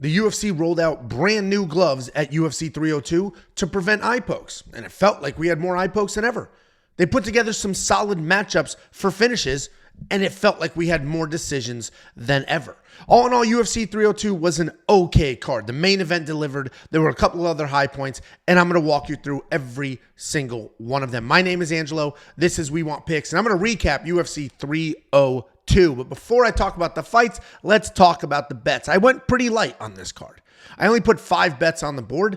The UFC rolled out brand new gloves at UFC 302 to prevent eye pokes, and it felt like we had more eye pokes than ever. They put together some solid matchups for finishes, and it felt like we had more decisions than ever. All in all, UFC 302 was an okay card. The main event delivered. There were a couple of other high points, and I'm going to walk you through every single one of them. My name is Angelo. This is We Want Picks, and I'm going to recap UFC 302. But before I talk about the fights, let's talk about the bets. I went pretty light on this card. I only put 5 bets on the board,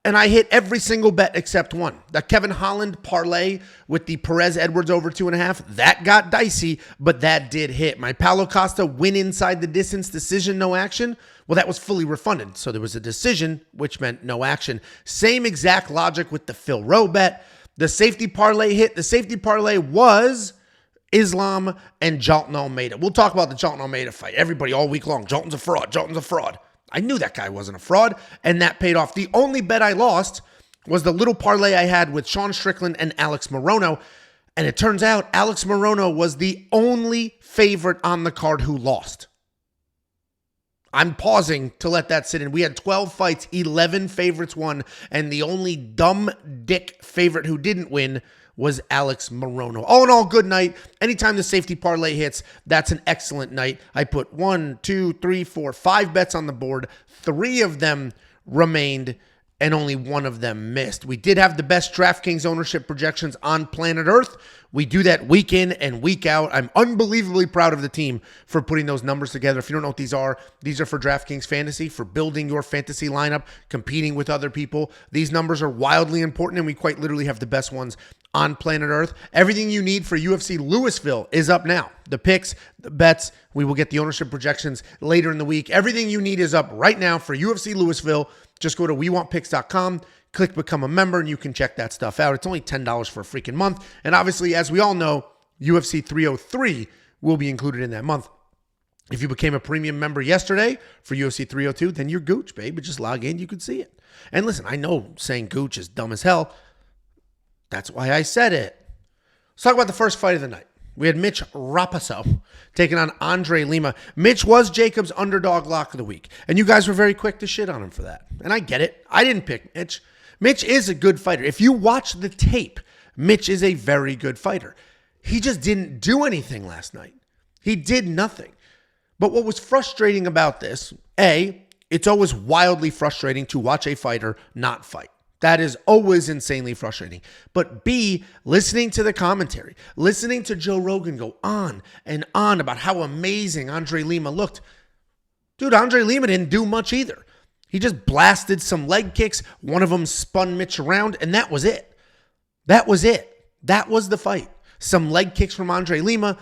and I hit every single bet except one. The Kevin Holland parlay with the Perez Edwards over 2.5, that got dicey, but that did hit. My Paulo Costa win inside the distance decision, no action. Well, that was fully refunded. So there was a decision, which meant no action. Same exact logic with the Phil Rowe bet. The safety parlay hit. The safety parlay was Islam and Jailton Almeida. We'll talk about the Jailton Almeida fight. Everybody all week long, Jailton's a fraud, Jailton's a fraud. I knew that guy wasn't a fraud, and that paid off. The only bet I lost was the little parlay I had with Sean Strickland and Alex Morono, and it turns out Alex Morono was the only favorite on the card who lost. I'm pausing to let that sit in. We had 12 fights, 11 favorites won, and the only dumb dick favorite who didn't win was Alex Morono. All in all, good night. Anytime the safety parlay hits, that's an excellent night. I put 1, 2, 3, 4, 5 bets on the board. 3 of them remained, and only 1 of them missed. We did have the best DraftKings ownership projections on planet Earth. We do that week in and week out. I'm unbelievably proud of the team for putting those numbers together. If you don't know what these are for DraftKings Fantasy, for building your fantasy lineup, competing with other people. These numbers are wildly important, and we quite literally have the best ones on planet Earth. Everything you need for UFC Louisville is up now. The picks, the bets, we will get the ownership projections later in the week. Everything you need is up right now for UFC Louisville. Just go to WeWantPicks.com, click Become a Member, and you can check that stuff out. It's only $10 for a freaking month. And obviously, as we all know, UFC 303 will be included in that month. If you became a premium member yesterday for UFC 302, then you're Gooch, babe. Just log in, you can see it. And listen, I know saying Gooch is dumb as hell. That's why I said it. Let's talk about the first fight of the night. We had Mitch Raposo taking on Andre Lima. Mitch was Jacob's underdog lock of the week, and you guys were very quick to shit on him for that. And I get it. I didn't pick Mitch. Mitch is a good fighter. If you watch the tape, Mitch is a very good fighter. He just didn't do anything last night. He did nothing. But what was frustrating about this, A, it's always wildly frustrating to watch a fighter not fight. That is always insanely frustrating. But B, listening to the commentary, listening to Joe Rogan go on and on about how amazing Andre Lima looked. Dude, Andre Lima didn't do much either. He just blasted some leg kicks. One of them spun Mitch around, and that was it. That was it. That was the fight. Some leg kicks from Andre Lima,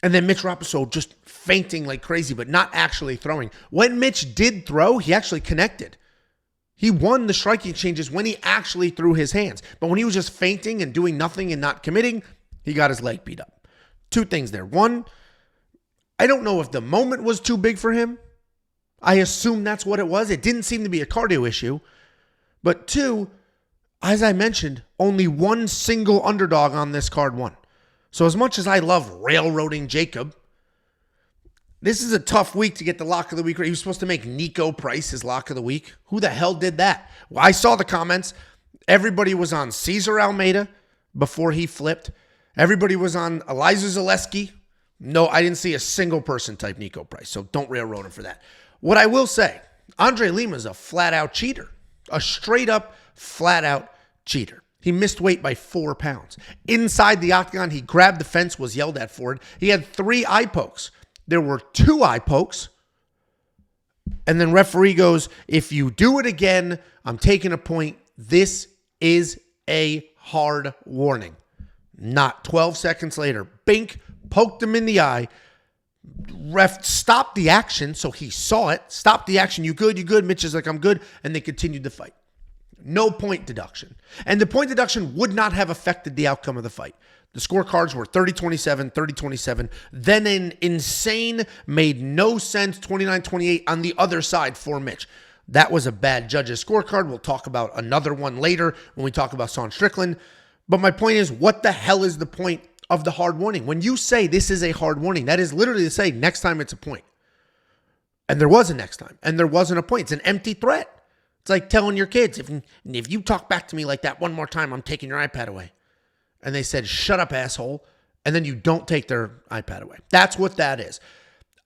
and then Mitch Raposo just fainting like crazy, but not actually throwing. When Mitch did throw, he actually connected. He won the striking exchanges when he actually threw his hands. But when he was just fainting and doing nothing and not committing, he got his leg beat up. 2 things there. 1, I don't know if the moment was too big for him. I assume that's what it was. It didn't seem to be a cardio issue. But 2, as I mentioned, only 1 single underdog on this card won. So as much as I love railroading Jacob, this is a tough week to get the lock of the week. He was supposed to make Niko Price his lock of the week. Who the hell did that? Well, I saw the comments. Everybody was on Cesar Almeida before he flipped. Everybody was on Elizeu Zaleski. No, I didn't see a single person type Niko Price, so don't railroad him for that. What I will say, Andre Lima is a flat-out cheater. A straight-up, flat-out cheater. He missed weight by 4 pounds. Inside the octagon, he grabbed the fence, was yelled at for it. He had 3 eye pokes. There were 2 eye pokes. And then referee goes, if you do it again, I'm taking a point. This is a hard warning. Not 12 seconds later. Bink, poked him in the eye. Ref stopped the action, so he saw it. Stopped the action. You good? You good? Mitch is like, I'm good. And they continued the fight. No point deduction. And the point deduction would not have affected the outcome of the fight. The scorecards were 30-27, 30-27. Then an insane, made no sense 29-28 on the other side for Mitch. That was a bad judge's scorecard. We'll talk about another one later when we talk about Sean Strickland. But my point is, what the hell is the point of the hard warning? When you say this is a hard warning, that is literally to say next time it's a point. And there was a next time. And there wasn't a point. It's an empty threat. It's like telling your kids, if you talk back to me like that one more time, I'm taking your iPad away. And they said, shut up, asshole. And then you don't take their iPad away. That's what that is.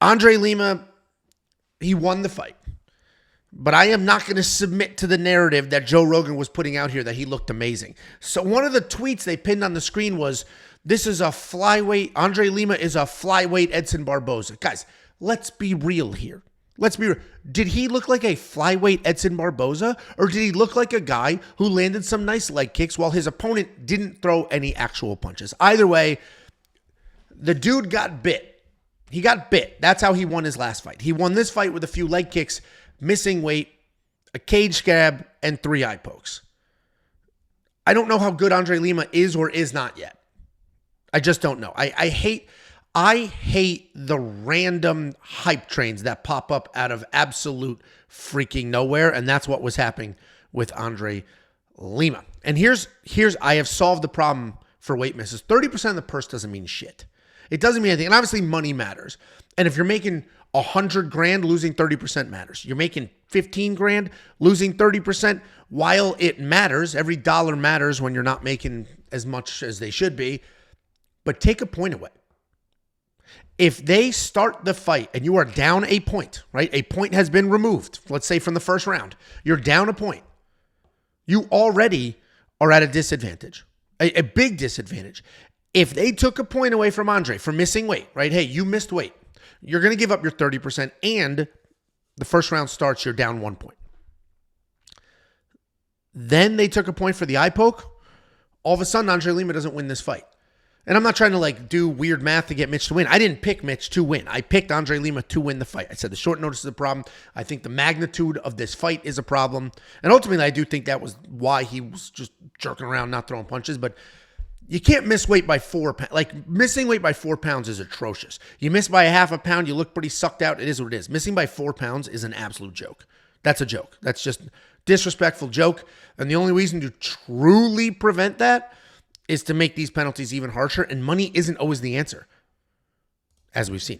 Andre Lima, he won the fight. But I am not going to submit to the narrative that Joe Rogan was putting out here that he looked amazing. So one of the tweets they pinned on the screen was, this is a flyweight, Andre Lima is a flyweight Edson Barboza. Guys, let's be real here. Let's be real. Did he look like a flyweight Edson Barboza? Or did he look like a guy who landed some nice leg kicks while his opponent didn't throw any actual punches? Either way, the dude got bit. He got bit. That's how he won his last fight. He won this fight with a few leg kicks, missing weight, a cage scab, and 3 eye pokes. I don't know how good Andre Lima is or is not yet. I just don't know. I hate the random hype trains that pop up out of absolute freaking nowhere, and that's what was happening with Andre Lima. And here's I have solved the problem for weight misses. 30% of the purse doesn't mean shit. It doesn't mean anything. And obviously money matters. And if you're making $100,000, losing 30% matters. You're making $15,000, losing 30%. While it matters, every dollar matters when you're not making as much as they should be. But take a point away. If they start the fight and you are down a point, right? A point has been removed, let's say from the first round. You're down a point. You already are at a disadvantage, a big disadvantage. If they took a point away from Andre for missing weight, right? Hey, you missed weight. You're going to give up your 30% and the first round starts, you're down 1 point. Then they took a point for the eye poke. All of a sudden, Andre Lima doesn't win this fight. And I'm not trying to do weird math to get Mitch to win. I didn't pick Mitch to win. I picked Andre Lima to win the fight. I said the short notice is a problem. I think the magnitude of this fight is a problem. And ultimately, I do think that was why he was just jerking around, not throwing punches. But you can't miss weight by 4 pounds. Missing weight by 4 pounds is atrocious. You miss by a half a pound, you look pretty sucked out. It is what it is. Missing by 4 pounds is an absolute joke. That's a joke. That's just disrespectful joke. And the only reason to truly prevent that is to make these penalties even harsher, and money isn't always the answer, as we've seen.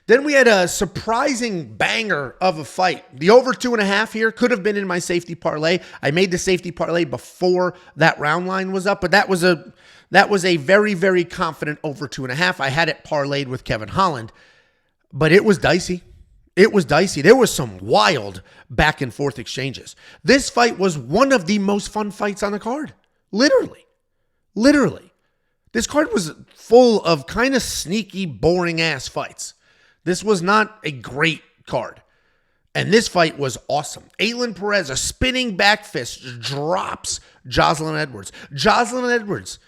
Then we had a surprising banger of a fight. The over 2.5 here could have been in my safety parlay. I made the safety parlay before that round line was up, but that was a very, very confident over 2.5. I had it parlayed with Kevin Holland, but it was dicey. It was dicey. There was some wild back and forth exchanges. This fight was one of the most fun fights on the card. Literally. This card was full of kind of sneaky, boring ass fights. This was not a great card. And this fight was awesome. Ailin Perez, a spinning back fist, drops Joselyne Edwards. Joselyne Edwards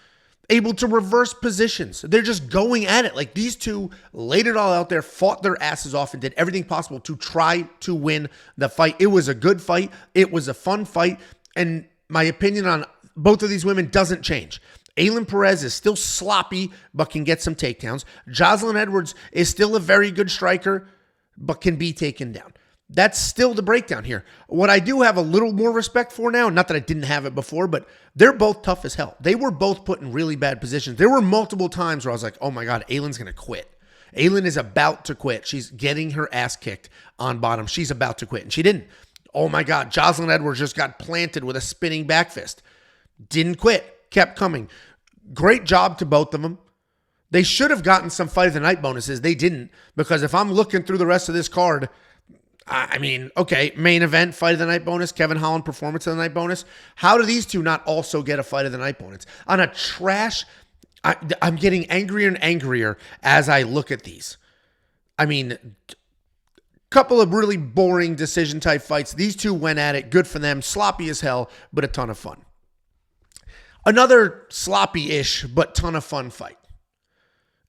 able to reverse positions. They're just going at it. These two laid it all out there, fought their asses off, and did everything possible to try to win the fight. It was a good fight. It was a fun fight. And my opinion on both of these women doesn't change. Ailin Perez is still sloppy, but can get some takedowns. Joselyne Edwards is still a very good striker, but can be taken down. That's still the breakdown here. What I do have a little more respect for now, not that I didn't have it before, but they're both tough as hell. They were both put in really bad positions. There were multiple times where I was like, oh my God, Ailin's going to quit. Ailin is about to quit. She's getting her ass kicked on bottom. She's about to quit, and she didn't. Oh my God, Joselyne Edwards just got planted with a spinning back fist. Didn't quit. Kept coming. Great job to both of them. They should have gotten some fight of the night bonuses. They didn't, because if I'm looking through the rest of this card, I mean, okay, main event, fight of the night bonus, Kevin Holland performance of the night bonus. How do these two not also get a fight of the night bonus? On a trash, I'm getting angrier and angrier as I look at these. I mean, couple of really boring decision type fights. These two went at it. Good for them. Sloppy as hell, but a ton of fun. Another sloppy-ish, but ton of fun fight.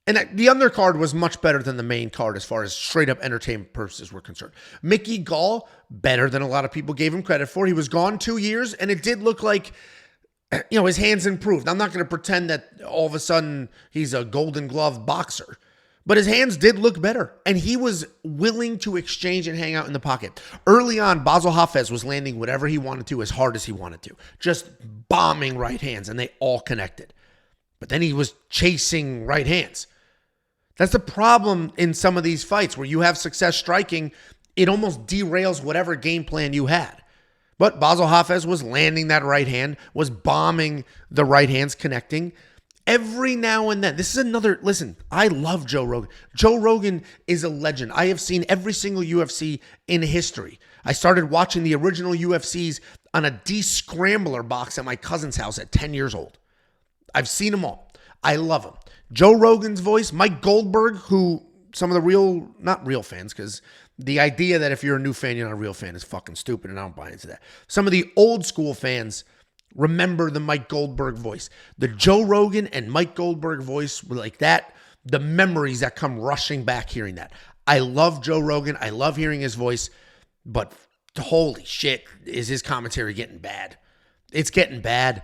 And the undercard was much better than the main card as far as straight-up entertainment purposes were concerned. Mickey Gall, better than a lot of people gave him credit for. He was gone 2 years, and it did look like, his hands improved. I'm not going to pretend that all of a sudden he's a Golden Glove boxer. But his hands did look better, and he was willing to exchange and hang out in the pocket. Early on, Bassil Hafez was landing whatever he wanted to as hard as he wanted to. Just bombing right hands, and they all connected. But then he was chasing right hands. That's the problem in some of these fights where you have success striking. It almost derails whatever game plan you had. But Bassil Hafez was landing that right hand, was bombing the right hands, connecting. Every now and then, this is another, listen, I love Joe Rogan. Joe Rogan is a legend. I have seen every single UFC in history. I started watching the original UFCs on a D-Scrambler box at my cousin's house at 10 years old. I've seen them all. I love them. Joe Rogan's voice, Mike Goldberg, who some of the real, not real fans, because the idea that if you're a new fan, you're not a real fan is fucking stupid, and I don't buy into that. Some of the old school fans remember the Mike Goldberg voice. The Joe Rogan and Mike Goldberg voice were like that, the memories that come rushing back hearing that. I love Joe Rogan. I love hearing his voice, but holy shit, is his commentary getting bad. It's getting bad.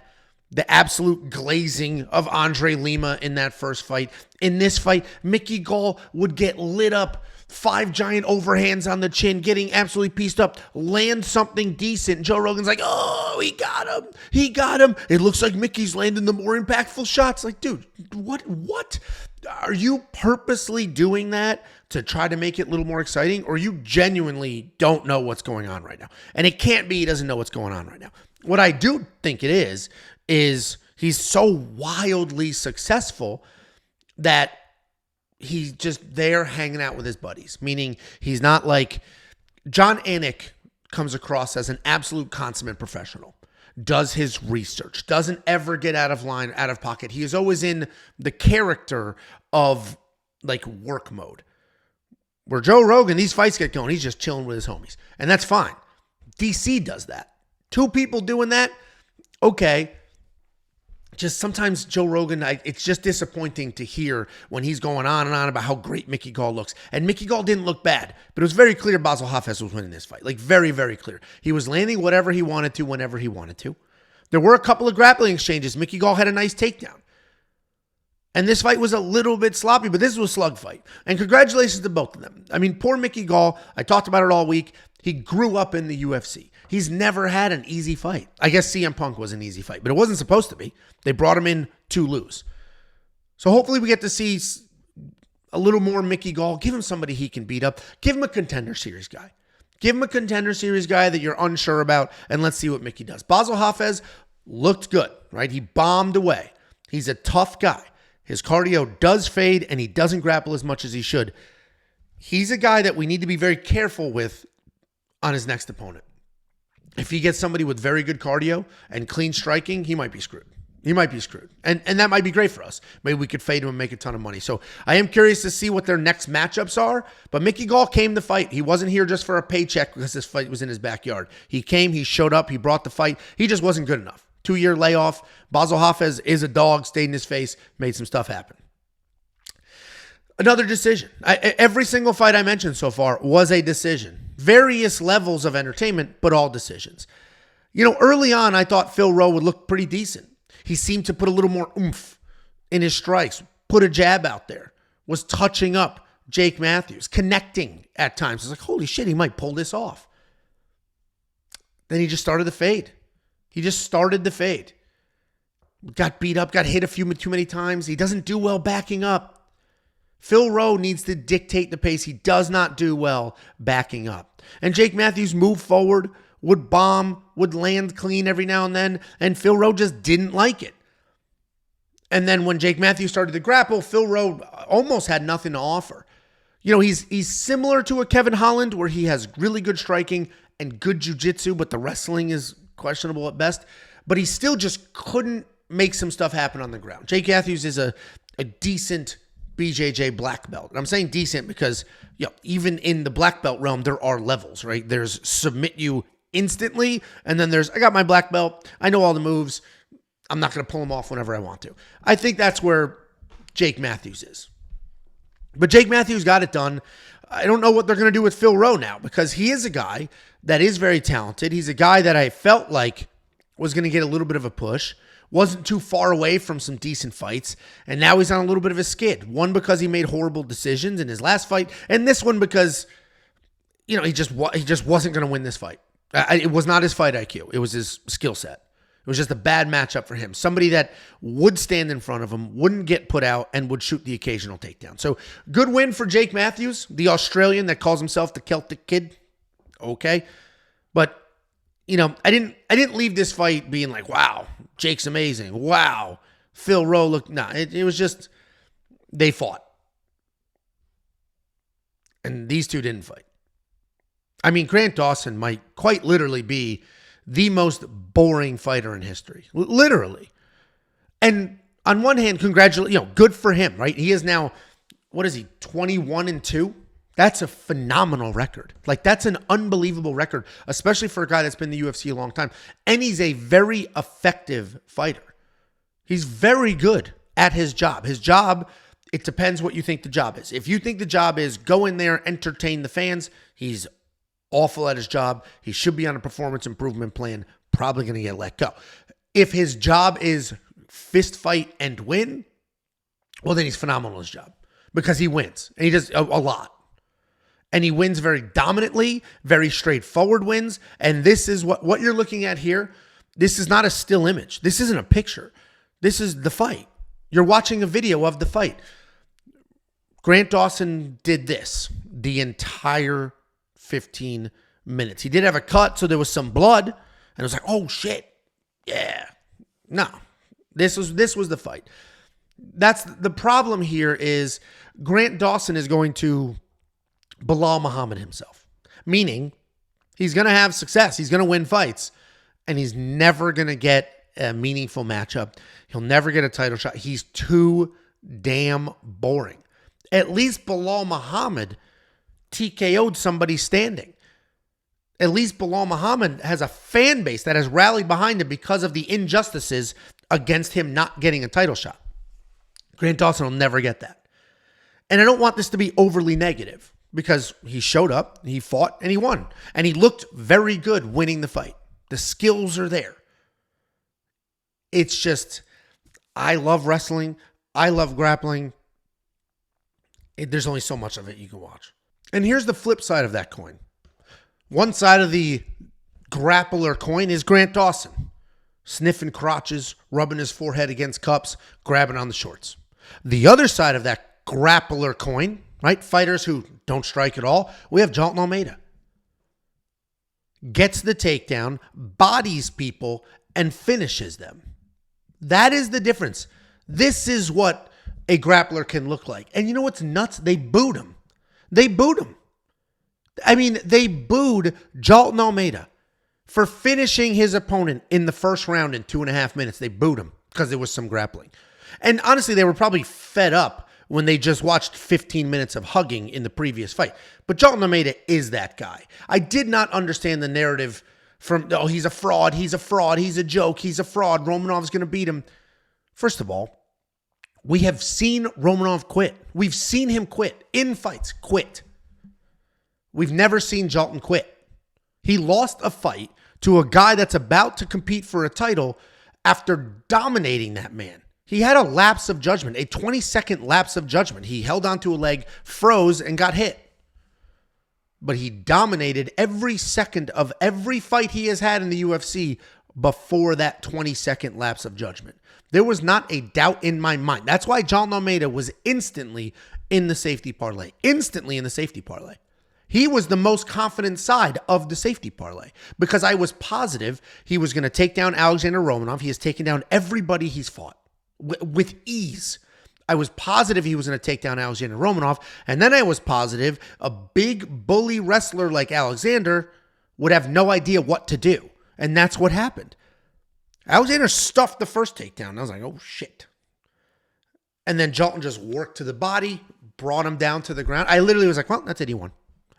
The absolute glazing of Andre Lima in that first fight. In this fight, Mickey Gall would get lit up, 5 giant overhands on the chin, getting absolutely pieced up, land something decent. Joe Rogan's like, oh, he got him. He got him. It looks like Mickey's landing the more impactful shots. Like, dude, what? Are you purposely doing that to try to make it a little more exciting, or you genuinely don't know what's going on right now? And it can't be he doesn't know what's going on right now. What I do think it is he's so wildly successful that he's just there hanging out with his buddies. Meaning he's not like John Anik comes across as an absolute consummate professional, does his research, doesn't ever get out of line, out of pocket. He is always in the character of like work mode. Where Joe Rogan, these fights get going, he's just chilling with his homies. And that's fine. DC does that. 2 people doing that, okay. Just sometimes Joe Rogan, it's just disappointing to hear when he's going on and on about how great Mickey Gall looks. And Mickey Gall didn't look bad, but it was very clear Bassil Hafez was winning this fight. Like very, very clear. He was landing whatever he wanted to, whenever he wanted to. There were a couple of grappling exchanges. Mickey Gall had a nice takedown. And this fight was a little bit sloppy, but this was a slug fight. And congratulations to both of them. I mean, poor Mickey Gall, I talked about it all week. He grew up in the UFC. He's never had an easy fight. I guess CM Punk was an easy fight, but it wasn't supposed to be. They brought him in to lose. So hopefully we get to see a little more Mickey Gall. Give him somebody he can beat up. Give him a contender series guy. Give him a contender series guy that you're unsure about, and let's see what Mickey does. Bassil Hafez looked good, right? He bombed away. He's a tough guy. His cardio does fade, and he doesn't grapple as much as he should. He's a guy that we need to be very careful with on his next opponent. If he gets somebody with very good cardio and clean striking, he might be screwed. He might be screwed. And that might be great for us. Maybe we could fade him and make a ton of money. So I am curious to see what their next matchups are. But Mickey Gall came to fight. He wasn't here just for a paycheck because this fight was in his backyard. He came, he showed up, he brought the fight. He just wasn't good enough. 2-year layoff. Bassil Hafez is a dog, stayed in his face, made some stuff happen. Another decision. Every single fight I mentioned so far was a decision. Various levels of entertainment, but all decisions. You know, early on, I thought Phil Rowe would look pretty decent. He seemed to put a little more oomph in his strikes, put a jab out there, was touching up Jake Matthews, connecting at times. I was like, holy shit, he might pull this off. Then he just started to fade. He just started to fade. Got beat up, got hit too many times. He doesn't do well backing up. Phil Rowe needs to dictate the pace. He does not do well backing up. And Jake Matthews moved forward, would bomb, would land clean every now and then, and Phil Rowe just didn't like it. And then when Jake Matthews started to grapple, Phil Rowe almost had nothing to offer. You know, he's similar to a Kevin Holland where he has really good striking and good jiu-jitsu, but the wrestling is questionable at best. But he still just couldn't make some stuff happen on the ground. Jake Matthews is a decent BJJ black belt. And I'm saying decent because, you know, even in the black belt realm, there are levels, right? There's submit you instantly, and then there's, I got my black belt, I know all the moves, I'm not going to pull them off whenever I want to. I think that's where Jake Matthews is. But Jake Matthews got it done. I don't know what they're going to do with Phil Rowe now, because he is a guy that is very talented. He's a guy that I felt like was going to get a little bit of a push. Wasn't too far away from some decent fights, and now he's on a little bit of a skid. One because he made horrible decisions in his last fight, and this one because, you know, he just wasn't going to win this fight. It was not his fight IQ. It was his skill set. was just a bad matchup for him. Somebody that would stand in front of him, wouldn't get put out, and would shoot the occasional takedown. So good win for Jake Matthews, the Australian that calls himself the Celtic Kid. Okay. But, I didn't leave this fight being like, wow, Jake's amazing. Wow. Phil Rowe looked, it was just, they fought. And these two didn't fight. I mean, Grant Dawson might quite literally be the most boring fighter in history. Literally. And on one hand, good for him, right? He is now, 21-2? That's a phenomenal record. Like, that's an unbelievable record, especially for a guy that's been in the UFC a long time. And he's a very effective fighter. He's very good at his job. His job, it depends what you think the job is. If you think the job is go in there, entertain the fans, he's awful at his job. He should be on a performance improvement plan, probably going to get let go. If his job is fist fight and win, well, then he's phenomenal at his job because he wins. And he does a lot. And he wins very dominantly, very straightforward wins. And this is what you're looking at here. This is not a still image. This isn't a picture. This is the fight. You're watching a video of the fight. Grant Dawson did this the entire 15 minutes. He did have a cut, so there was some blood, and it was like, oh shit, yeah. No, this was the fight. That's the problem here is Grant Dawson is going to Belal Muhammad himself, meaning he's going to have success. He's going to win fights, and he's never going to get a meaningful matchup. He'll never get a title shot. He's too damn boring. At least Belal Muhammad TKO'd somebody standing. At least Belal Muhammad has a fan base that has rallied behind him because of the injustices against him not getting a title shot. Grant Dawson will never get that. And I don't want this to be overly negative because he showed up, he fought, and he won. And he looked very good winning the fight. The skills are there. It's just, I love wrestling. I love grappling. There's only so much of it you can watch. And here's the flip side of that coin. One side of the grappler coin is Grant Dawson, sniffing crotches, rubbing his forehead against cups, grabbing on the shorts. The other side of that grappler coin, right? Fighters who don't strike at all. We have Jailton Almeida. Gets the takedown, bodies people, and finishes them. That is the difference. This is what a grappler can look like. And you know what's nuts? They booed him. They booed him. I mean, they booed Jailton Almeida for finishing his opponent in the first round in 2.5 minutes. They booed him because there was some grappling. And honestly, they were probably fed up when they just watched 15 minutes of hugging in the previous fight. But Jailton Almeida is that guy. I did not understand the narrative from, oh, he's a fraud, he's a fraud, he's a joke, he's a fraud, Romanov's going to beat him. First of all, we have seen Romanov quit. We've seen him quit in fights, quit. We've never seen Jailton quit. He lost a fight to a guy that's about to compete for a title after dominating that man. He had a lapse of judgment, a 20-second lapse of judgment. He held onto a leg, froze, and got hit. But he dominated every second of every fight he has had in the UFC before that 20-second lapse of judgment. There was not a doubt in my mind. That's why Jailton Almeida was instantly in the safety parlay. Instantly in the safety parlay. He was the most confident side of the safety parlay because I was positive he was going to take down Alexandr Romanov. He has taken down everybody he's fought with ease. I was positive he was going to take down Alexandr Romanov. And then I was positive a big bully wrestler like Alexandr would have no idea what to do. And that's what happened. Alexandr stuffed the first takedown. I was like, oh, shit. And then Jailton just worked to the body, brought him down to the ground. I literally was like, well, that's it. He won.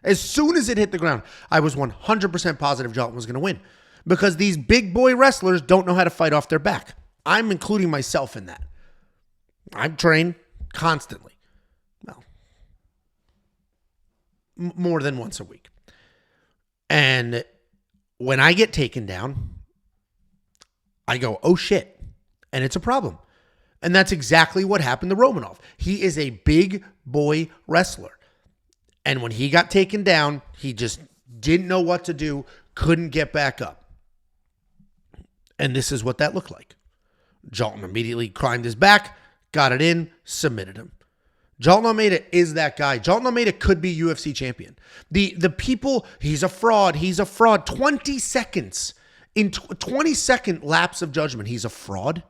As soon as it hit the ground, I was 100% positive Jailton was going to win because these big boy wrestlers don't know how to fight off their back. I'm including myself in that. I train constantly. Well, more than once a week. And when I get taken down, I go, oh shit. And it's a problem. And that's exactly what happened to Romanov. He is a big boy wrestler. And when he got taken down, he just didn't know what to do, couldn't get back up. And this is what that looked like. Jailton immediately climbed his back, got it in, submitted him. Jailton Almeida is that guy. Jailton Almeida could be UFC champion. The people, he's a fraud. 20 seconds. In 20-second lapse of judgment, he's a fraud.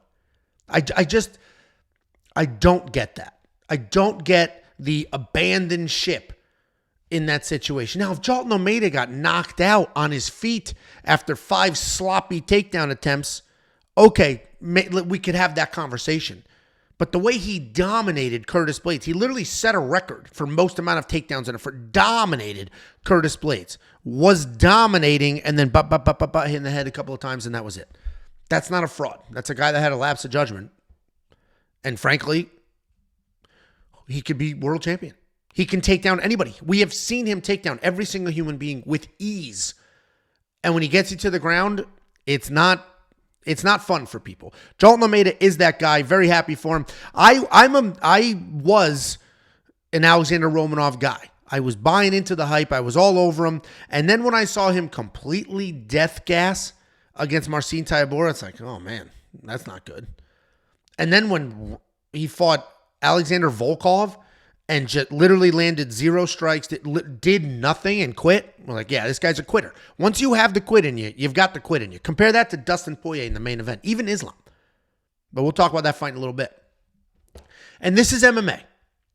I don't get that. I don't get the abandoned ship in that situation. Now, if Jailton Almeida got knocked out on his feet after 5 sloppy takedown attempts, okay, we could have that conversation. But the way he dominated Curtis Blades, he literally set a record for most amount of takedowns in it, for dominated Curtis Blades. Was dominating and then hitting the head a couple of times, and that was it. That's not a fraud. That's a guy that had a lapse of judgment. And frankly, he could be world champion. He can take down anybody. We have seen him take down every single human being with ease. And when he gets you to the ground, it's not fun for people. Jailton Almeida is that guy. Very happy for him. I was an Alexandr Romanov guy. I was buying into the hype. I was all over him. And then when I saw him completely death gas against Marcin Tybura, it's like, oh man, that's not good. And then when he fought Alexander Volkov and just literally landed 0 strikes, did nothing and quit, we're like, yeah, this guy's a quitter. Once you have the quit in you, you've got the quit in you. Compare that to Dustin Poirier in the main event, even Islam. But we'll talk about that fight in a little bit. And this is MMA.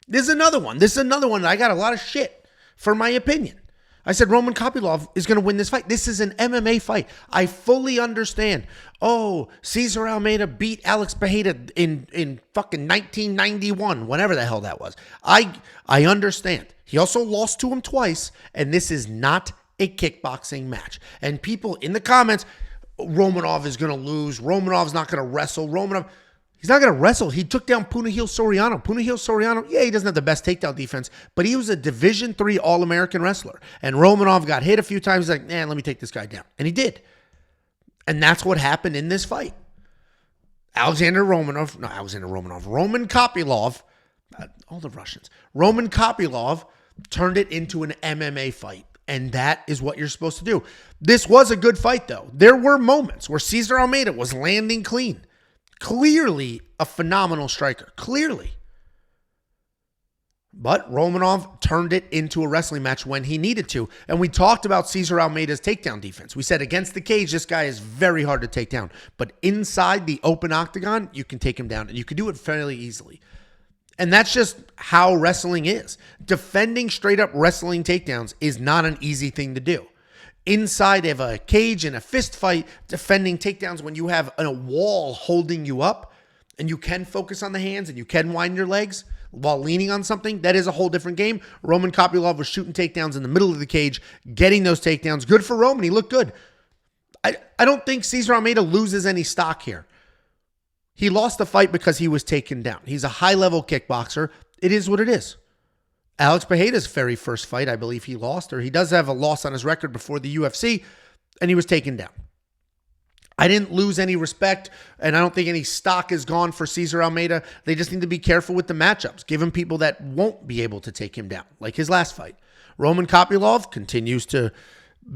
This is another one. That I got a lot of shit for my opinion. I said Roman Kopylov is going to win this fight. This is an MMA fight. I fully understand. Oh, Cesar Almeida beat Alex Pereira in fucking 1991, whatever the hell that was. I understand. He also lost to him twice, and this is not a kickboxing match. And people in the comments, Romanov is going to lose. Romanov's not going to wrestle. He's not going to wrestle. He took down Punahil Soriano. Yeah, he doesn't have the best takedown defense, but he was a Division III All-American wrestler. And Romanov got hit a few times. He's like, man, let me take this guy down. And he did. And that's what happened in this fight. Roman Kopylov, all the Russians. Roman Kopylov turned it into an MMA fight. And that is what you're supposed to do. This was a good fight, though. There were moments where Cesar Almeida was landing clean. Clearly a phenomenal striker. Clearly. But Romanov turned it into a wrestling match when he needed to. And we talked about Cesar Almeida's takedown defense. We said against the cage, this guy is very hard to take down. But inside the open octagon, you can take him down. And you can do it fairly easily. And that's just how wrestling is. Defending straight up wrestling takedowns is not an easy thing to do. Inside of a cage in a fist fight, defending takedowns when you have a wall holding you up and you can focus on the hands and you can wind your legs while leaning on something, that is a whole different game. Roman Kopylov was shooting takedowns in the middle of the cage, getting those takedowns. Good for Roman. He looked good. I don't think Cesar Almeida loses any stock here. He lost the fight because he was taken down. He's a high-level kickboxer. It is what it is. Alex Pereira's very first fight, I believe he lost, or he does have a loss on his record before the UFC, and he was taken down. I didn't lose any respect, and I don't think any stock is gone for Cesar Almeida. They just need to be careful with the matchups. Give him people that won't be able to take him down, like his last fight. Roman Kopylov continues to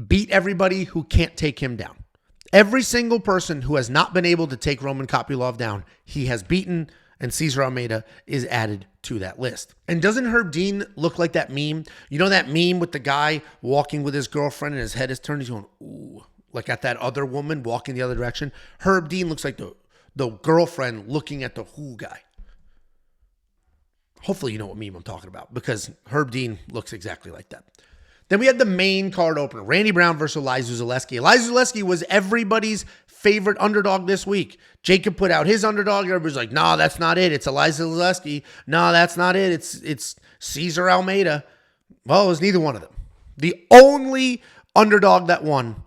beat everybody who can't take him down. Every single person who has not been able to take Roman Kopylov down, he has beaten, and Cesar Almeida is added to that list. And doesn't Herb Dean look like that meme? You know that meme with the guy walking with his girlfriend and his head is turned? He's going, ooh, like at that other woman walking the other direction. Herb Dean looks like the girlfriend looking at the who guy. Hopefully you know what meme I'm talking about, because Herb Dean looks exactly like that. Then we had the main card opener, Randy Brown versus Elizeu Zaleski. Elizeu Zaleski was everybody's favorite underdog this week. Jacob put out his underdog. Everybody's like, no, that's not it. It's Elizeu Zaleski. No, that's not it. It's Cesar Almeida. Well, it was neither one of them. The only underdog that won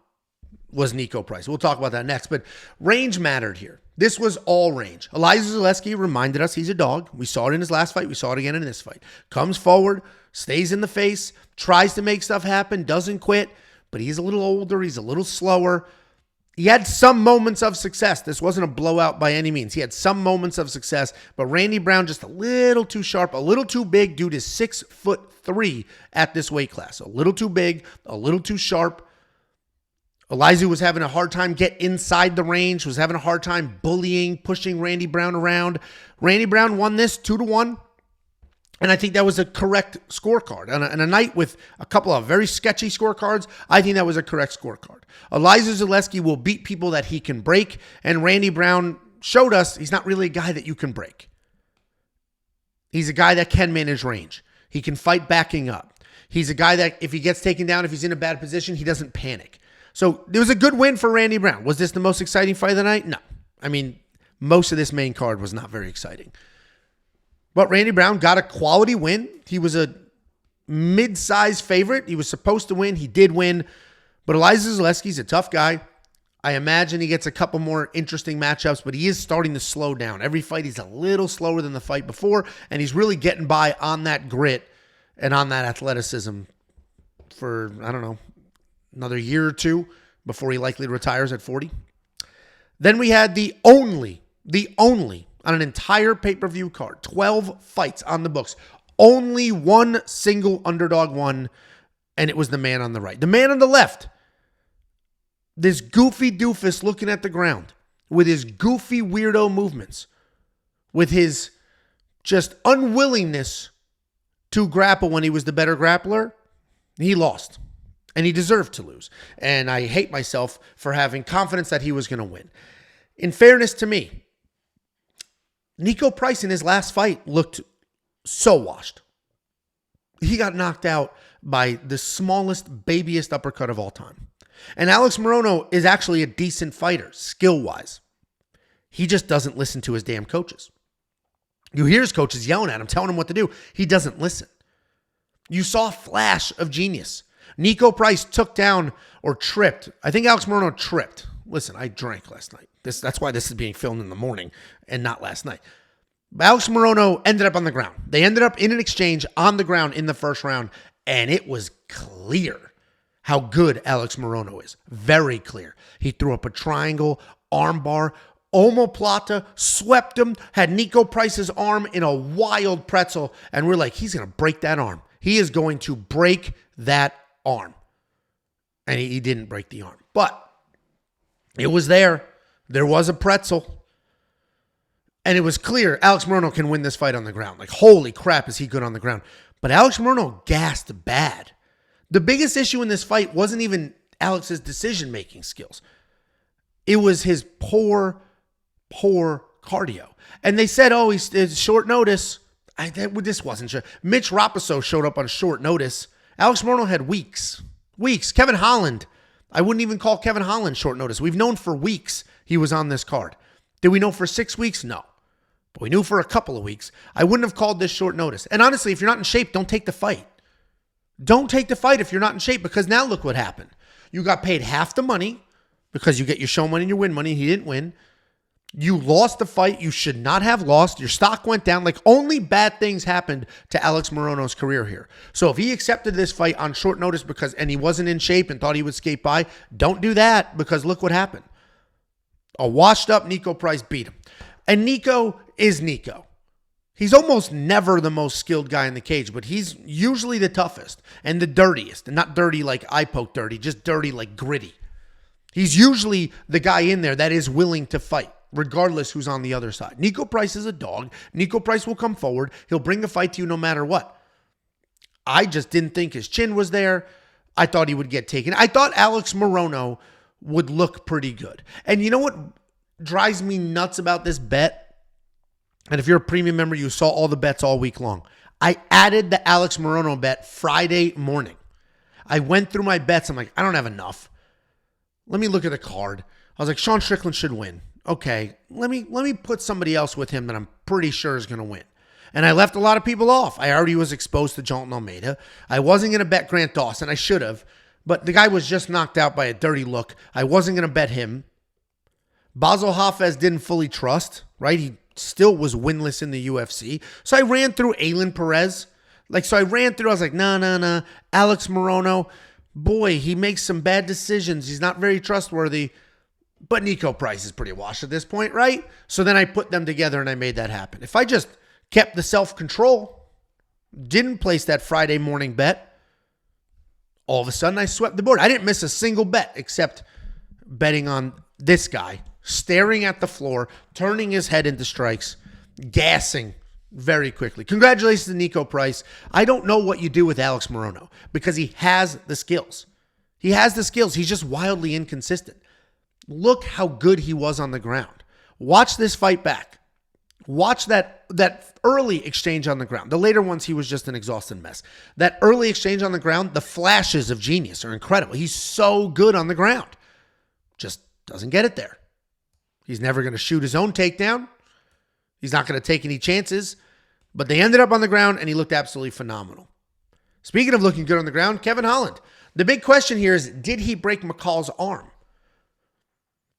was Niko Price. We'll talk about that next, but range mattered here. This was all range. Elizeu Zaleski reminded us he's a dog. We saw it in his last fight. We saw it again in this fight. Comes forward, stays in the face, tries to make stuff happen, doesn't quit, but he's a little older. He's a little slower. He had some moments of success. This wasn't a blowout by any means. He had some moments of success, but Randy Brown just a little too sharp, a little too big due to 6'3" at this weight class. A little too big, a little too sharp. Eliza was having a hard time get inside the range, was having a hard time bullying, pushing Randy Brown around. Randy Brown won this 2-1. And I think that was a correct scorecard. On a night with a couple of very sketchy scorecards, I think that was a correct scorecard. Eliza Zaleski will beat people that he can break. And Randy Brown showed us he's not really a guy that you can break. He's a guy that can manage range. He can fight backing up. He's a guy that if he gets taken down, if he's in a bad position, he doesn't panic. So it was a good win for Randy Brown. Was this the most exciting fight of the night? No. I mean, most of this main card was not very exciting. But Randy Brown got a quality win. He was a mid-sized favorite. He was supposed to win. He did win. But Eliza Zaleski's a tough guy. I imagine he gets a couple more interesting matchups, but he is starting to slow down. Every fight, he's a little slower than the fight before, and he's really getting by on that grit and on that athleticism for, I don't know, another year or two before he likely retires at 40. Then we had the only on an entire pay-per-view card, 12 fights on the books, only one single underdog won, and it was the man on the right. The man on the left, this goofy doofus looking at the ground with his goofy weirdo movements, with his just unwillingness to grapple when he was the better grappler, he lost. And he deserved to lose. And I hate myself for having confidence that he was going to win. In fairness to me, Niko Price in his last fight looked so washed. He got knocked out by the smallest, babiest uppercut of all time. And Alex Morono is actually a decent fighter, skill-wise. He just doesn't listen to his damn coaches. You hear his coaches yelling at him, telling him what to do. He doesn't listen. You saw a flash of genius. Niko Price took down or tripped. I think Alex Morono tripped. Listen, I drank last night. That's why this is being filmed in the morning and not last night. But Alex Morono ended up on the ground. They ended up in an exchange on the ground in the first round, and it was clear how good Alex Morono is. Very clear. He threw up a triangle, armbar, omoplata, swept him, had Niko Price's arm in a wild pretzel, and we're like, he's going to break that arm. He is going to break that arm. And he didn't break the arm. But it was there. There was a pretzel. And it was clear Alex Morono can win this fight on the ground. Like, holy crap, is he good on the ground. But Alex Morono gassed bad. The biggest issue in this fight wasn't even Alex's decision-making skills. It was his poor cardio. And they said, oh, it's short notice. This wasn't sure. Mitch Raposo showed up on short notice. Alex Morono had weeks. Kevin Holland. I wouldn't even call Kevin Holland short notice. We've known for weeks he was on this card. Did we know for 6 weeks? No. But we knew for a couple of weeks. I wouldn't have called this short notice. And honestly, if you're not in shape, don't take the fight. Don't take the fight if you're not in shape, because now look what happened. You got paid half the money because you get your show money and your win money. He didn't win. You lost the fight you should not have lost. Your stock went down. Like, only bad things happened to Alex Morono's career here. So if he accepted this fight on short notice and he wasn't in shape and thought he would skate by, don't do that, because look what happened. A washed up Niko Price beat him. And Niko is Niko. He's almost never the most skilled guy in the cage, but he's usually the toughest and the dirtiest. And not dirty like eye poke dirty, just dirty like gritty. He's usually the guy in there that is willing to fight, regardless who's on the other side. Niko Price is a dog. Niko Price will come forward. He'll bring the fight to you no matter what. I just didn't think his chin was there. I thought he would get taken. I thought Alex Morono would look pretty good. And you know what drives me nuts about this bet? And if you're a premium member, you saw all the bets all week long. I added the Alex Morono bet Friday morning. I went through my bets. I'm like, I don't have enough. Let me look at the card. I was like, Sean Strickland should win. Okay, let me put somebody else with him that I'm pretty sure is going to win. And I left a lot of people off. I already was exposed to Jailton Almeida. I wasn't going to bet Grant Dawson. I should have. But the guy was just knocked out by a dirty look. I wasn't going to bet him. Bassil Hafez didn't fully trust, right? He still was winless in the UFC. So I ran through Ailin Perez. I was like, nah. Alex Morono, boy, he makes some bad decisions. He's not very trustworthy. But Niko Price is pretty washed at this point, right? So then I put them together and I made that happen. If I just kept the self-control, didn't place that Friday morning bet, All of a sudden, I swept the board. I didn't miss a single bet except betting on this guy, staring at the floor, turning his head into strikes, gassing very quickly. Congratulations to Niko Price. I don't know what you do with Alex Morono because he has the skills. He has the skills. He's just wildly inconsistent. Look how good he was on the ground. Watch this fight back. Watch that early exchange on the ground. The later ones, he was just an exhausted mess. That early exchange on the ground, the flashes of genius are incredible. He's so good on the ground. Just doesn't get it there. He's never going to shoot his own takedown. He's not going to take any chances. But they ended up on the ground, and he looked absolutely phenomenal. Speaking of looking good on the ground, Kevin Holland. The big question here is, did he break McCall's arm?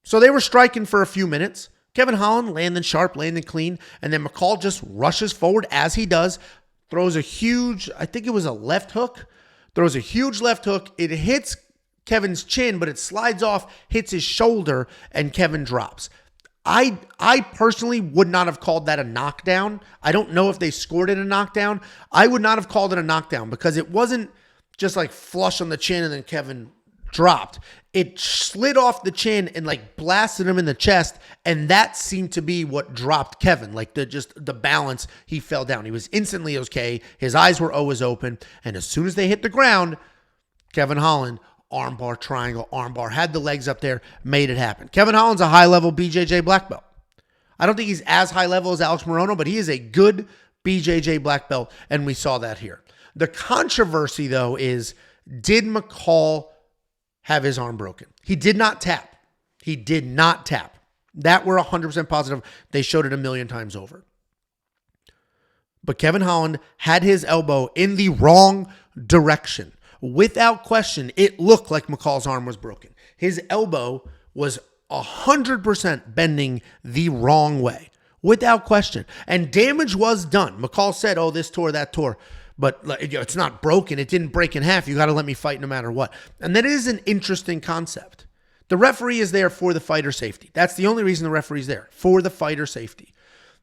So they were striking for a few minutes. Kevin Holland landing sharp, landing clean, and then McCall just rushes forward as he does, throws a huge, I think it was a left hook, throws a huge left hook. It hits Kevin's chin, but it slides off, hits his shoulder, and Kevin drops. I personally would not have called that a knockdown. I don't know if they scored it a knockdown. I would not have called it a knockdown because it wasn't just like flush on the chin and then Kevin dropped. It slid off the chin and like blasted him in the chest, and that seemed to be what dropped Kevin. Like the balance, he fell down. He was instantly okay. His eyes were always open, and as soon as they hit the ground, Kevin Holland, armbar, triangle, armbar, had the legs up there, made it happen. Kevin Holland's a high-level BJJ black belt. I don't think he's as high level as Alex Morono, but he is a good BJJ black belt, and we saw that here. The controversy, though, is did McCall have his arm broken? He did not tap. He did not tap. That we're 100% positive. They showed it a million times over. But Kevin Holland had his elbow in the wrong direction. Without question, it looked like McCall's arm was broken. His elbow was 100% bending the wrong way. Without question. And damage was done. McCall said, oh, this tore, that tore. But it's not broken. It didn't break in half. You got to let me fight no matter what. And that is an interesting concept. The referee is there for the fighter's safety. That's the only reason the referee's there, for the fighter's safety.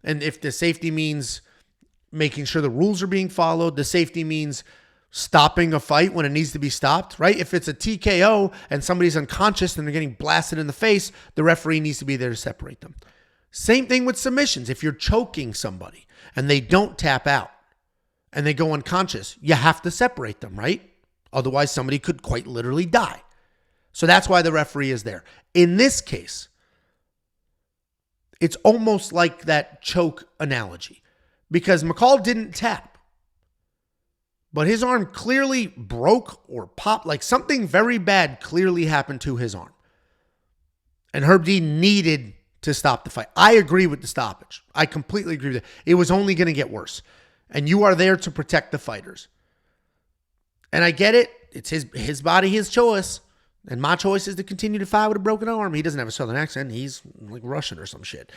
And if the safety means making sure the rules are being followed, the safety means stopping a fight when it needs to be stopped, right? If it's a TKO and somebody's unconscious and they're getting blasted in the face, the referee needs to be there to separate them. Same thing with submissions. If you're choking somebody and they don't tap out and they go unconscious, you have to separate them, right? Otherwise, somebody could quite literally die. So that's why the referee is there. In this case, it's almost like that choke analogy because McCall didn't tap. But his arm clearly broke or popped, like something very bad clearly happened to his arm. And Herb D needed to stop the fight. I agree with the stoppage. I completely agree with it. It was only going to get worse. And you are there to protect the fighters. And I get it. It's his body, his choice. And my choice is to continue to fight with a broken arm. He doesn't have a southern accent. He's like Russian or some shit.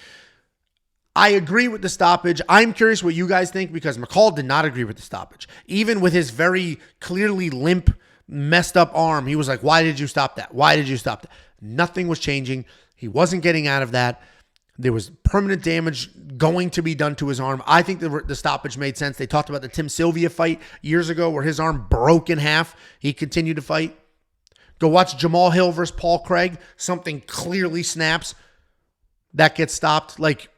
I agree with the stoppage. I'm curious what you guys think because McCall did not agree with the stoppage. Even with his very clearly limp, messed up arm, he was like, why did you stop that? Why did you stop that? Nothing was changing. He wasn't getting out of that. There was permanent damage going to be done to his arm. I think the stoppage made sense. They talked about the Tim Sylvia fight years ago where his arm broke in half. He continued to fight. Go watch Jamal Hill versus Paul Craig. Something clearly snaps. That gets stopped. Like,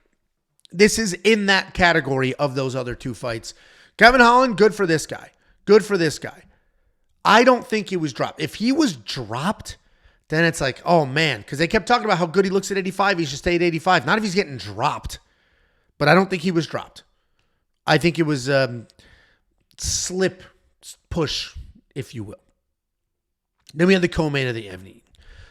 this is in that category of those other two fights. Kevin Holland, good for this guy. Good for this guy. I don't think he was dropped. If he was dropped, then it's like, oh man, because they kept talking about how good he looks at 85. He should stay at 85. Not if he's getting dropped. But I don't think he was dropped. I think it was slip, push, if you will. Then we had the co-main of the evening.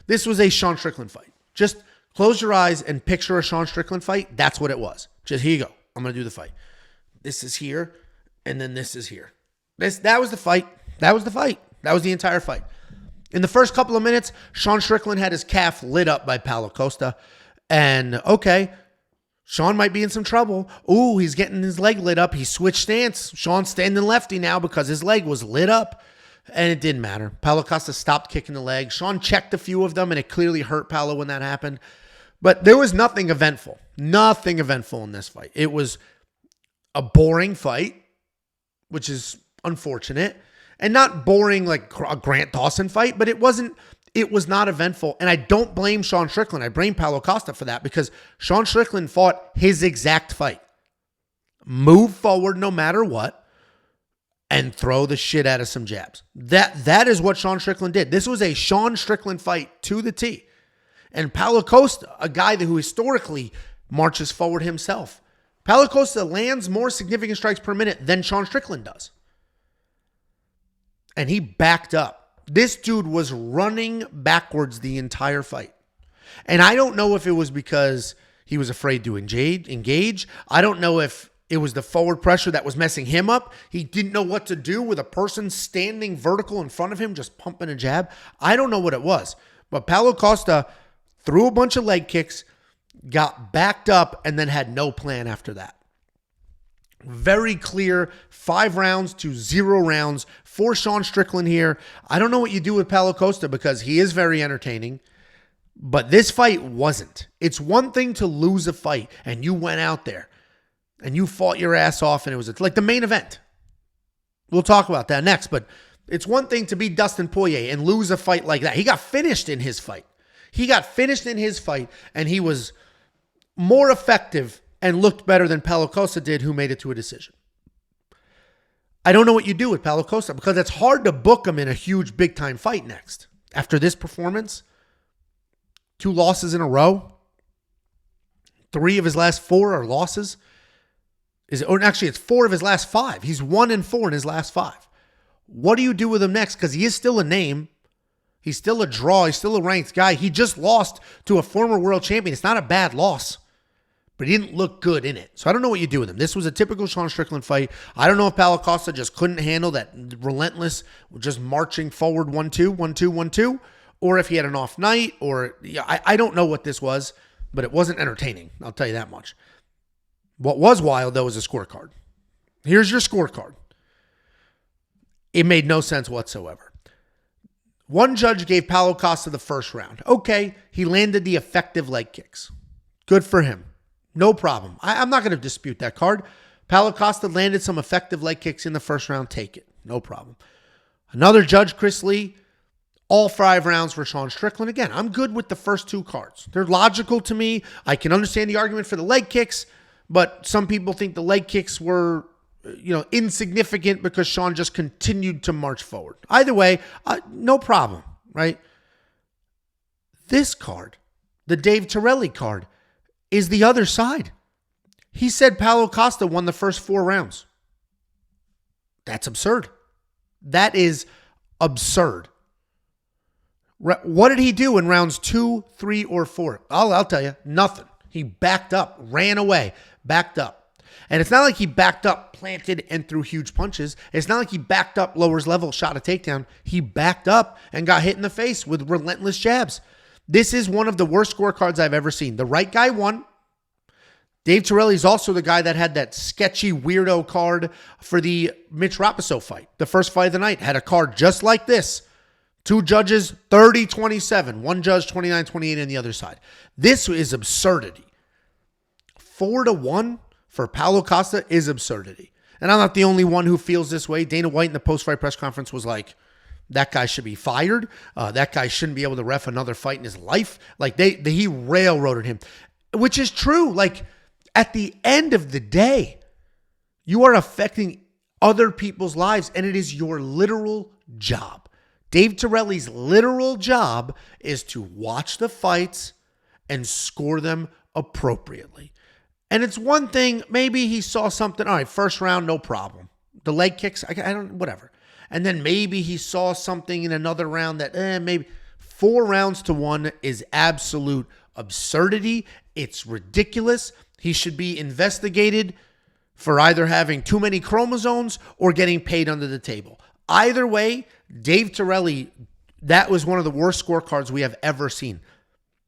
This was a Sean Strickland fight. Just close your eyes and picture a Sean Strickland fight. That's what it was. Just here you go. I'm going to do the fight. This is here, and then this is here. That was the fight. That was the fight. That was the entire fight. In the first couple of minutes, Sean Strickland had his calf lit up by Paulo Costa. And, okay, Sean might be in some trouble. Ooh, he's getting his leg lit up. He switched stance. Sean's standing lefty now because his leg was lit up. And it didn't matter. Paulo Costa stopped kicking the leg. Sean checked a few of them, and it clearly hurt Paulo when that happened. But there was nothing eventful. Nothing eventful in this fight. It was a boring fight, which is unfortunate. And not boring like a Grant Dawson fight, but it was not eventful. And I don't blame Sean Strickland. I blame Paulo Costa for that because Sean Strickland fought his exact fight. Move forward no matter what and throw the shit out of some jabs. That is what Sean Strickland did. This was a Sean Strickland fight to the T. And Paulo Costa, a guy who historically marches forward himself. Paulo Costa lands more significant strikes per minute than Sean Strickland does. And he backed up. This dude was running backwards the entire fight. And I don't know if it was because he was afraid to engage. I don't know if it was the forward pressure that was messing him up. He didn't know what to do with a person standing vertical in front of him, just pumping a jab. I don't know what it was. But Paulo Costa threw a bunch of leg kicks, got backed up, and then had no plan after that. Very clear 5 rounds to 0 rounds for Sean Strickland here. I don't know what you do with Paulo Costa because he is very entertaining, but this fight wasn't. It's one thing to lose a fight and you went out there and you fought your ass off and it was like the main event. We'll talk about that next, but it's one thing to beat Dustin Poirier and lose a fight like that. He got finished in his fight. And he was more effective and looked better than Paulo Costa did, who made it to a decision. I don't know what you do with Paulo Costa because it's hard to book him in a huge big-time fight next. After this performance, 2 losses in a row, 3 of his last 4 are losses. It's 4 of his last 5. He's 1-4 in his last 5. What do you do with him next? Because he is still a name. He's still a draw. He's still a ranked guy. He just lost to a former world champion. It's not a bad loss, but he didn't look good in it. So I don't know what you do with him. This was a typical Sean Strickland fight. I don't know if Paulo Costa just couldn't handle that relentless, just marching forward 1-2, 1-2, 1-2, or if he had an off night, or I don't know what this was, but it wasn't entertaining. I'll tell you that much. What was wild, though, was a scorecard. Here's your scorecard. It made no sense whatsoever. One judge gave Paulo Costa the first round. Okay, he landed the effective leg kicks. Good for him. No problem. I'm not going to dispute that card. Paulo Costa landed some effective leg kicks in the first round. Take it. No problem. Another judge, Chris Lee, all 5 rounds for Sean Strickland. Again, I'm good with the first 2 cards. They're logical to me. I can understand the argument for the leg kicks, but some people think the leg kicks were insignificant because Sean just continued to march forward. Either way, no problem, right? This card, the Dave Torelli card, is the other side. He said Paulo Costa won the first 4 rounds. That's absurd. That is absurd. What did he do in rounds 2, 3, or 4? I'll tell you, nothing. He backed up, ran away, backed up. And it's not like he backed up, planted, and threw huge punches. It's not like he backed up, lowers level, shot a takedown. He backed up and got hit in the face with relentless jabs. This is one of the worst scorecards I've ever seen. The right guy won. Dave Torelli is also the guy that had that sketchy weirdo card for the Mitch Raposo fight. The first fight of the night had a card just like this. 2 judges, 30-27. 1 judge, 29-28 on the other side. This is absurdity. 4-1 for Paulo Costa is absurdity. And I'm not the only one who feels this way. Dana White in the post-fight press conference was like, that guy should be fired. That guy shouldn't be able to ref another fight in his life. Like he railroaded him, which is true. Like at the end of the day, you are affecting other people's lives and it is your literal job. Dave Torelli's literal job is to watch the fights and score them appropriately. And it's one thing, maybe he saw something, all right, first round, no problem. The leg kicks, I don't, whatever. And then maybe he saw something in another round that, maybe 4 rounds to 1 is absolute absurdity. It's ridiculous. He should be investigated for either having too many chromosomes or getting paid under the table. Either way, Dave Torelli, that was one of the worst scorecards we have ever seen.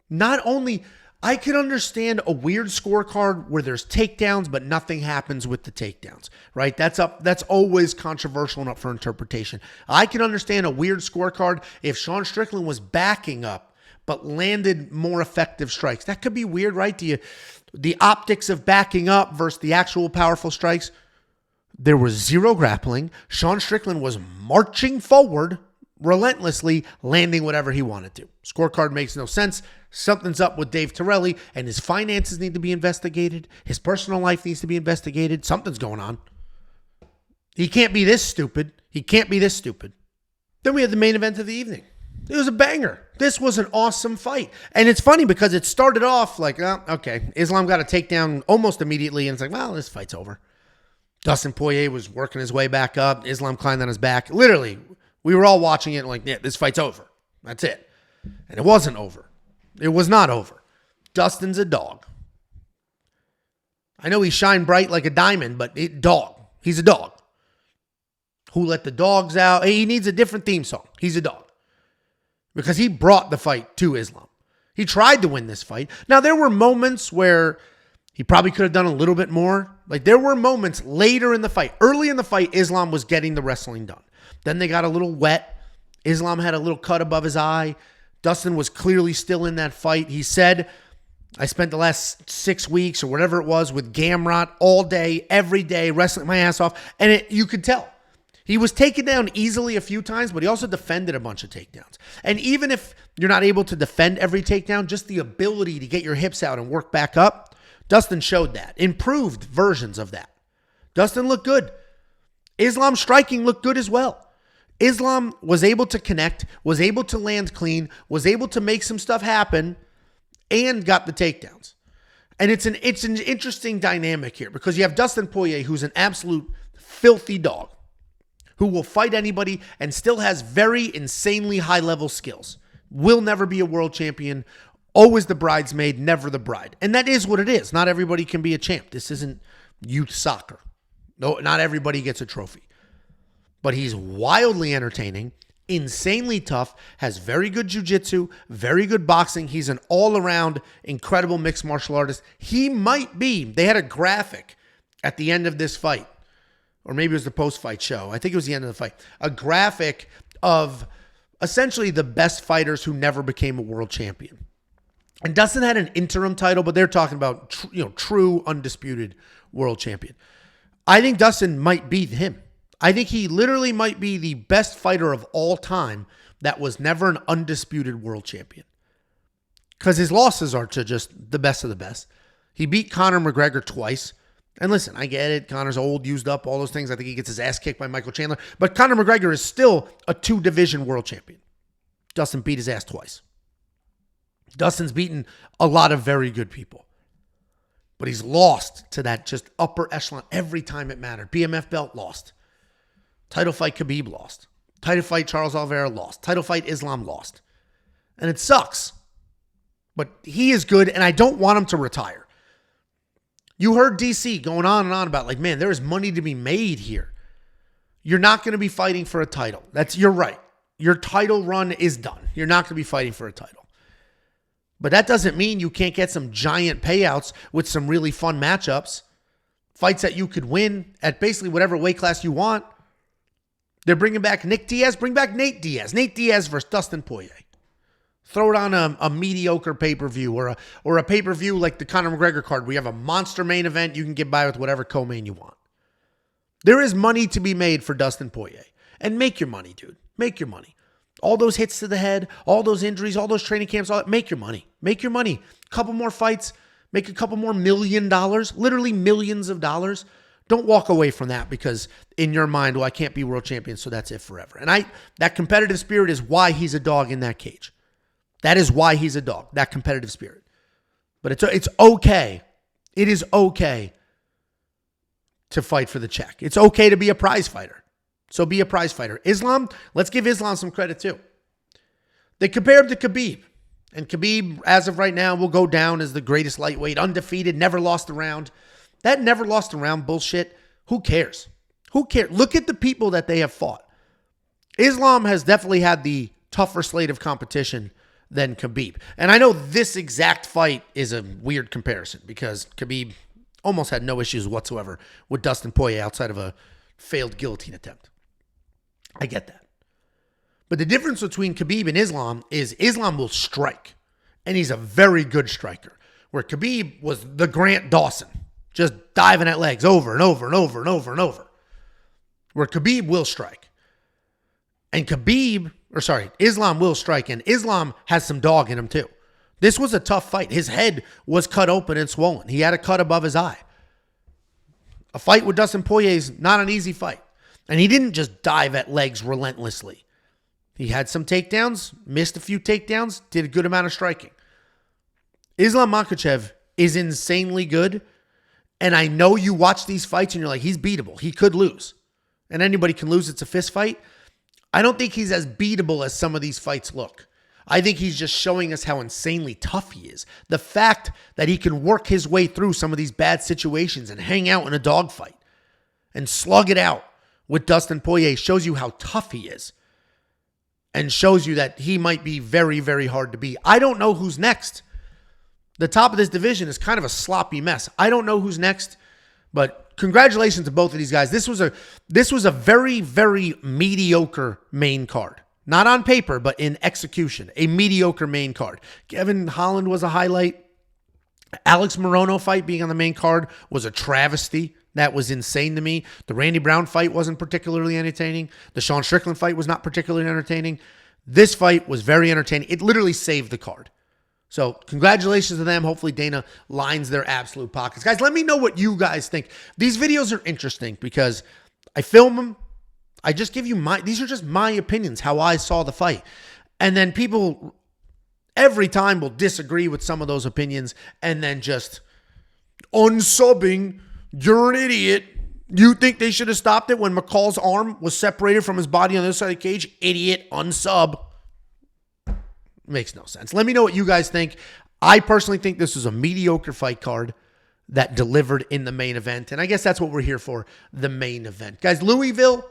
Not only, I can understand a weird scorecard where there's takedowns, but nothing happens with the takedowns, right? That's always controversial and up for interpretation. I can understand a weird scorecard if Sean Strickland was backing up, but landed more effective strikes. That could be weird, right? The optics of backing up versus the actual powerful strikes. There was zero grappling. Sean Strickland was marching forward relentlessly, landing whatever he wanted to. Scorecard makes no sense. Something's up with Dave Torelli, and his finances need to be investigated. His personal life needs to be investigated. Something's going on. He can't be this stupid. He can't be this stupid. Then we had the main event of the evening. It was a banger. This was an awesome fight. And it's funny because it started off like, oh, okay, Islam got a takedown almost immediately, and it's like, well, this fight's over. Dustin Poirier was working his way back up. Islam climbed on his back. Literally, we were all watching it like, yeah, this fight's over. That's it. And it wasn't over. It was not over. Dustin's a dog. I know he shined bright like a diamond, but dog. He's a dog. Who let the dogs out? He needs a different theme song. He's a dog. Because he brought the fight to Islam. He tried to win this fight. Now, there were moments where he probably could have done a little bit more. Like, there were moments later in the fight. Early in the fight, Islam was getting the wrestling done. Then they got a little wet. Islam had a little cut above his eye. Dustin was clearly still in that fight. He said, I spent the last 6 weeks or whatever it was with Gamrot all day, every day, wrestling my ass off. And you could tell. He was taken down easily a few times, but he also defended a bunch of takedowns. And even if you're not able to defend every takedown, just the ability to get your hips out and work back up, Dustin showed that. Improved versions of that. Dustin looked good. Islam's striking looked good as well. Islam was able to connect, was able to land clean, was able to make some stuff happen, and got the takedowns. And it's an interesting dynamic here because you have Dustin Poirier, who's an absolute filthy dog, who will fight anybody and still has very insanely high-level skills. Will never be a world champion. Always the bridesmaid, never the bride. And that is what it is. Not everybody can be a champ. This isn't youth soccer. No, not everybody gets a trophy. But he's wildly entertaining, insanely tough, has very good jiu-jitsu, very good boxing. He's an all-around incredible mixed martial artist. He might be. They had a graphic at the end of this fight. Or maybe it was the post-fight show. I think it was the end of the fight. A graphic of essentially the best fighters who never became a world champion. And Dustin had an interim title, but they're talking about true undisputed world champion. I think Dustin might be him. I think he literally might be the best fighter of all time that was never an undisputed world champion. Because his losses are to just the best of the best. He beat Conor McGregor twice. And listen, I get it. Conor's old, used up, all those things. I think he gets his ass kicked by Michael Chandler. But Conor McGregor is still a 2-division world champion. Dustin beat his ass twice. Dustin's beaten a lot of very good people. But he's lost to that just upper echelon every time it mattered. BMF belt, lost. Title fight, Khabib, lost. Title fight, Charles Oliveira, lost. Title fight, Islam, lost. And it sucks. But he is good, and I don't want him to retire. You heard DC going on and on about like, man, there is money to be made here. You're not going to be fighting for a title. You're right. Your title run is done. You're not going to be fighting for a title. But that doesn't mean you can't get some giant payouts with some really fun matchups. Fights that you could win at basically whatever weight class you want. They're bringing back Nick Diaz. Bring back Nate Diaz. Nate Diaz versus Dustin Poirier. Throw it on a mediocre pay-per-view or a pay-per-view like the Conor McGregor card where you have a monster main event. You can get by with whatever co-main you want. There is money to be made for Dustin Poirier. And make your money, dude. Make your money. All those hits to the head, all those injuries, all those training camps, all that, make your money. Make your money. Couple more fights. Make a couple more $1 million. Literally millions of dollars. Don't walk away from that because in your mind, well, I can't be world champion, so that's it forever. And that competitive spirit is why he's a dog in that cage. That is why he's a dog, that competitive spirit. But it's okay. It is okay to fight for the check. It's okay to be a prize fighter. So be a prize fighter. Islam, let's give Islam some credit too. They compared him to Khabib. And Khabib, as of right now, will go down as the greatest lightweight, undefeated, never lost a round. That never lost a round bullshit, who cares? Who cares? Look at the people that they have fought. Islam has definitely had the tougher slate of competition than Khabib. And I know this exact fight is a weird comparison because Khabib almost had no issues whatsoever with Dustin Poirier outside of a failed guillotine attempt. I get that. But the difference between Khabib and Islam is Islam will strike. And he's a very good striker. Where Khabib was the Grant Dawson. Just diving at legs over and over and over and over and over. where Khabib will strike. And Islam will strike, and Islam has some dog in him too. This was a tough fight. His head was cut open and swollen. He had a cut above his eye. A fight with Dustin Poirier is not an easy fight. And he didn't just dive at legs relentlessly. He had some takedowns, missed a few takedowns, did a good amount of striking. Islam Makhachev is insanely good. And I know you watch these fights and you're like, he's beatable. He could lose. And anybody can lose. It's a fist fight. I don't think he's as beatable as some of these fights look. I think he's just showing us how insanely tough he is. The fact that he can work his way through some of these bad situations and hang out in a dogfight and slug it out with Dustin Poirier shows you how tough he is and shows you that he might be very, very hard to beat. I don't know who's next. The top of this division is kind of a sloppy mess. I don't know who's next, but congratulations to both of these guys. This was a very, very mediocre main card. Not on paper, but in execution. A mediocre main card. Kevin Holland was a highlight. Alex Morono fight being on the main card was a travesty. That was insane to me. The Randy Brown fight wasn't particularly entertaining. The Sean Strickland fight was not particularly entertaining. This fight was very entertaining. It literally saved the card. So congratulations to them. Hopefully Dana lines their absolute pockets. Guys, let me know what you guys think. These videos are interesting because I film them. I just give you these are just my opinions, how I saw the fight. And then people every time will disagree with some of those opinions and then just unsubbing, you're an idiot. You think they should have stopped it when McCall's arm was separated from his body on the other side of the cage? Idiot, unsub. Makes no sense. Let me know what you guys think. I personally think this was a mediocre fight card that delivered in the main event. And I guess that's what we're here for, the main event. Guys, Louisville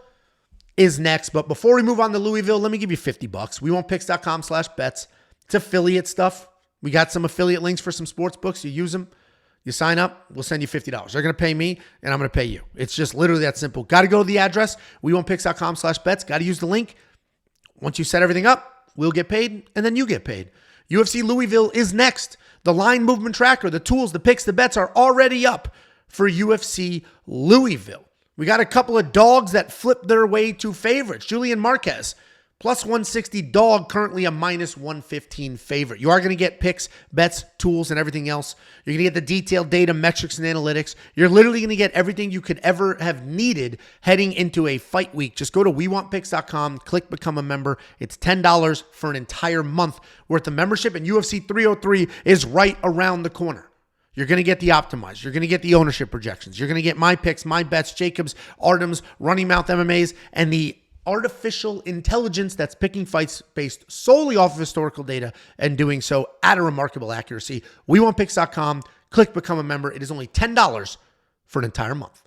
is next. But before we move on to Louisville, let me give you $50. WeWantPicks.com/bets. It's affiliate stuff. We got some affiliate links for some sports books. You use them. You sign up. We'll send you $50. They're going to pay me, and I'm going to pay you. It's just literally that simple. Got to go to the address. WeWantPicks.com/bets. Got to use the link. Once you set everything up, we'll get paid, and then you get paid. UFC Louisville is next. The line movement tracker, the tools, the picks, the bets are already up for UFC Louisville. We got a couple of dogs that flipped their way to favorites. Julian Marquez, plus 160 dog, currently a minus 115 favorite. You are going to get picks, bets, tools, and everything else. You're going to get the detailed data, metrics, and analytics. You're literally going to get everything you could ever have needed heading into a fight week. Just go to WeWantPicks.com, click Become a Member. It's $10 for an entire month worth of membership, and UFC 303 is right around the corner. You're going to get the optimized. You're going to get the ownership projections. You're going to get my picks, my bets, Jacobs, Artem's, Running Mouth MMAs, and the artificial intelligence that's picking fights based solely off of historical data and doing so at a remarkable accuracy. WeWantPicks.com. Click Become a Member. It is only $10 for an entire month.